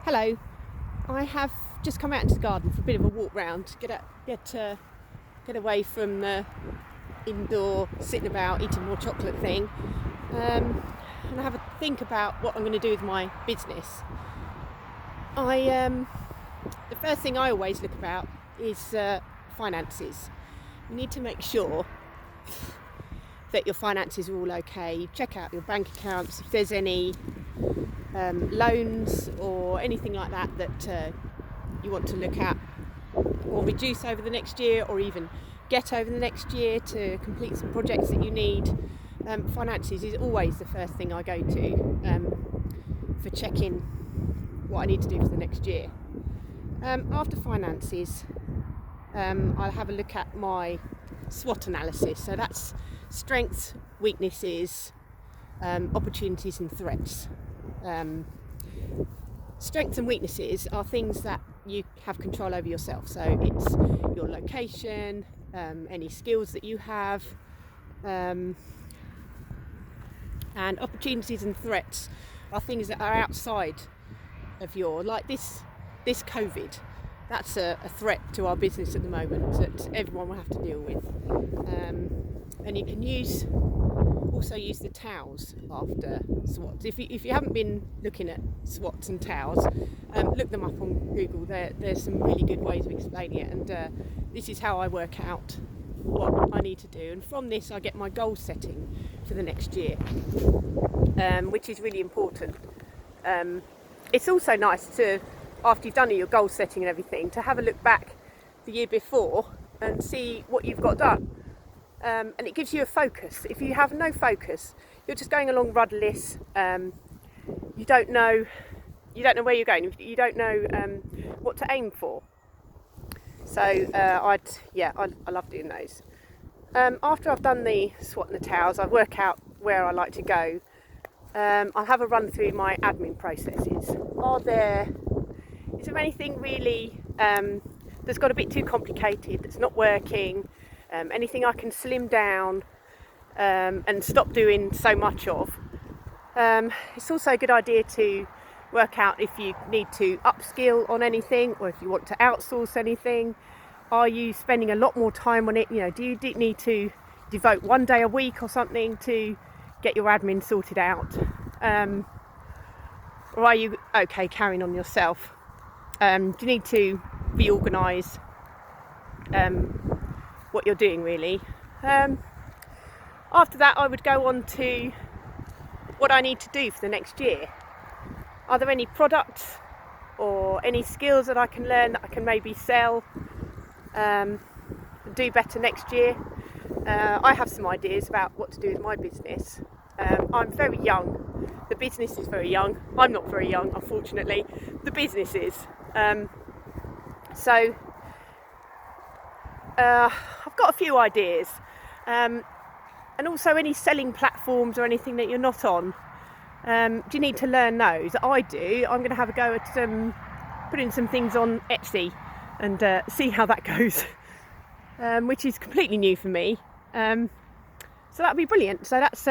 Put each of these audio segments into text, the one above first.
Hello, I have just come out into the garden for a bit of a walk round, get away from the indoor sitting about eating more chocolate thing, and I have a think about what I'm going to do with my business. The first thing I always look about is finances. You need to make sure that your finances are all okay. Check out your bank accounts if there's any loans or anything like that you want to look at or reduce over the next year, or even get over the next year to complete some projects that you need. Finances is always the first thing I go to for checking what I need to do for the next year. After finances, I'll have a look at my SWOT analysis. So that's strengths, weaknesses, opportunities and threats. Strengths and weaknesses are things that you have control over yourself. So it's your location, any skills that you have, and opportunities and threats are things that are outside of like this COVID. That's a threat to our business at the moment that everyone will have to deal with. And you can also use the TOWS after SWOTs. If you haven't been looking at SWOTs and TOWS, look them up on Google. There's some really good ways of explaining it, and this is how I work out what I need to do. And from this, I get my goal setting for the next year, which is really important. It's also nice to, after you've done your goal setting and everything, to have a look back the year before and see what you've got done. And it gives you a focus. If you have no focus, you're just going along rudderless. You don't know where you're going. You don't know what to aim for. So I love doing those. After I've done the SWOT and the TOWS, I work out where I like to go. I'll have a run through my admin processes. Is there anything really that's got a bit too complicated, that's not working? Anything I can slim down and stop doing so much of. It's also a good idea to work out if you need to upskill on anything, or if you want to outsource anything. Are you spending a lot more time on it? Do you need to devote one day a week or something to get your admin sorted out? Or are you okay carrying on yourself? Do you need to reorganise what you're doing really? After that, I would go on to what I need to do for the next year. Are there any products or any skills that I can learn that I can maybe sell, do better next year? I have some ideas about what to do with my business. I'm very young. The business is very young. I'm not very young, unfortunately. The business is. So I've got a few ideas, and also any selling platforms or anything that you're not on. Do you need to learn those? I do. I'm going to have a go at putting some things on Etsy and see how that goes, which is completely new for me. So that'll be brilliant. So that's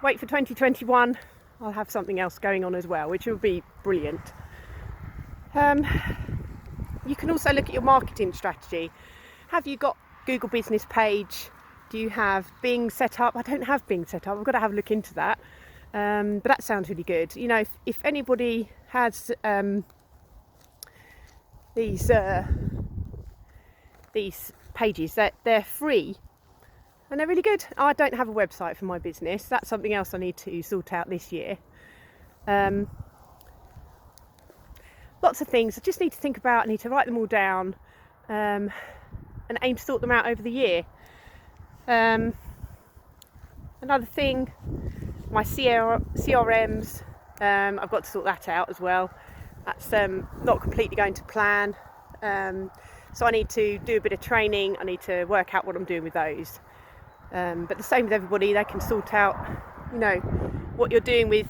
wait for 2021. I'll have something else going on as well, which will be brilliant. You can also look at your marketing strategy. Have you got Google Business Page? Do you have Bing set up? I don't have Bing set up. I've got to have a look into that. But that sounds really good. If anybody has these pages, they're free and they're really good. I don't have a website for my business. That's something else I need to sort out this year. Lots of things I just need to think about. I need to write them all down and aim to sort them out over the year. Another thing, my CRMs, I've got to sort that out as well. That's not completely going to plan. So I need to do a bit of training. I need to work out what I'm doing with those. But the same with everybody, they can sort out, what you're doing with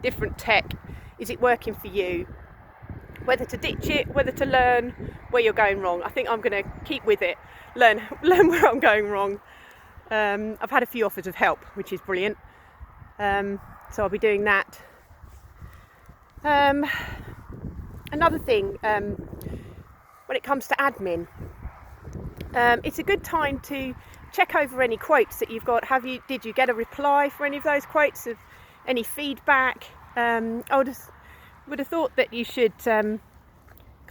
different tech. Is it working for you? Whether to ditch it, whether to learn where you're going wrong. I think I'm going to keep with it, learn where I'm going wrong. I've had a few offers of help, which is brilliant. So I'll be doing that. Another thing, when it comes to admin, it's a good time to check over any quotes that you've got. Did you get a reply for any of those quotes? Of any feedback? I would have thought that you should kind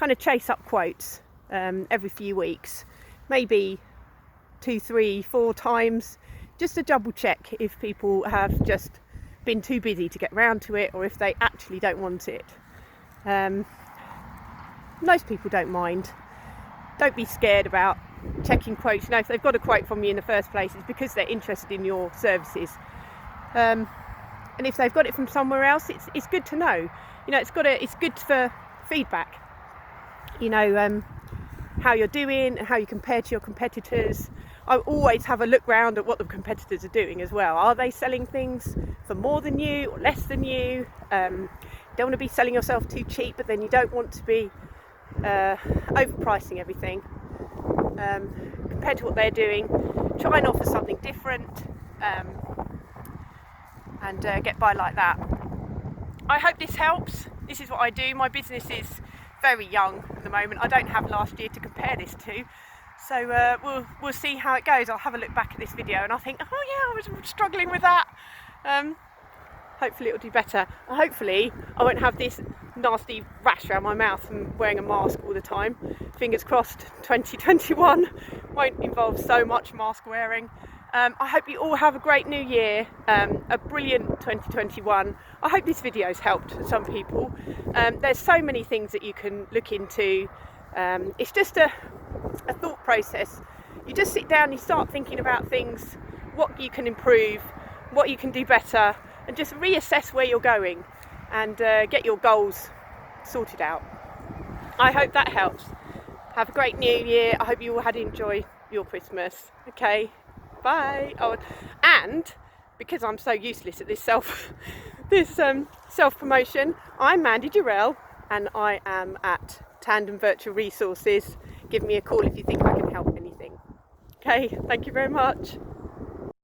of chase up quotes every few weeks, maybe 2, 3, 4 times, just to double check if people have just been too busy to get round to it, or if they actually don't want it. Most people don't mind. Don't be scared about checking quotes. You know, if they've got a quote from you in the first place, it's because they're interested in your services. And if they've got it from somewhere else, it's good to know. You know, it's good for feedback. You know, how you're doing, how you compare to your competitors. I always have a look round at what the competitors are doing as well. Are they selling things for more than you or less than you? Don't want to be selling yourself too cheap, but then you don't want to be overpricing everything. Compared to what they're doing, try and offer something different, and get by like that. I hope this helps. This is what I do. My business is very young at the moment. I don't have last year to compare this to, so we'll see how it goes. I'll have a look back at this video and I'll think, oh yeah, I was struggling with that. Hopefully it'll do better. Hopefully I won't have this nasty rash around my mouth from wearing a mask all the time. Fingers crossed 2021 won't involve so much mask wearing. I hope you all have a great new year, a brilliant 2021. I hope this video's helped some people. There's so many things that you can look into. It's just a thought process. You just sit down, you start thinking about things, what you can improve, what you can do better, and just reassess where you're going and get your goals sorted out. I hope that helps. Have a great new year. I hope you all had enjoyed your Christmas. Okay, bye. Oh, and because I'm so useless at this self-promotion, I'm Mandy Durrell and I am at Tandem Virtual Resources. Give me a call if you think I can help anything. Okay, thank you very much.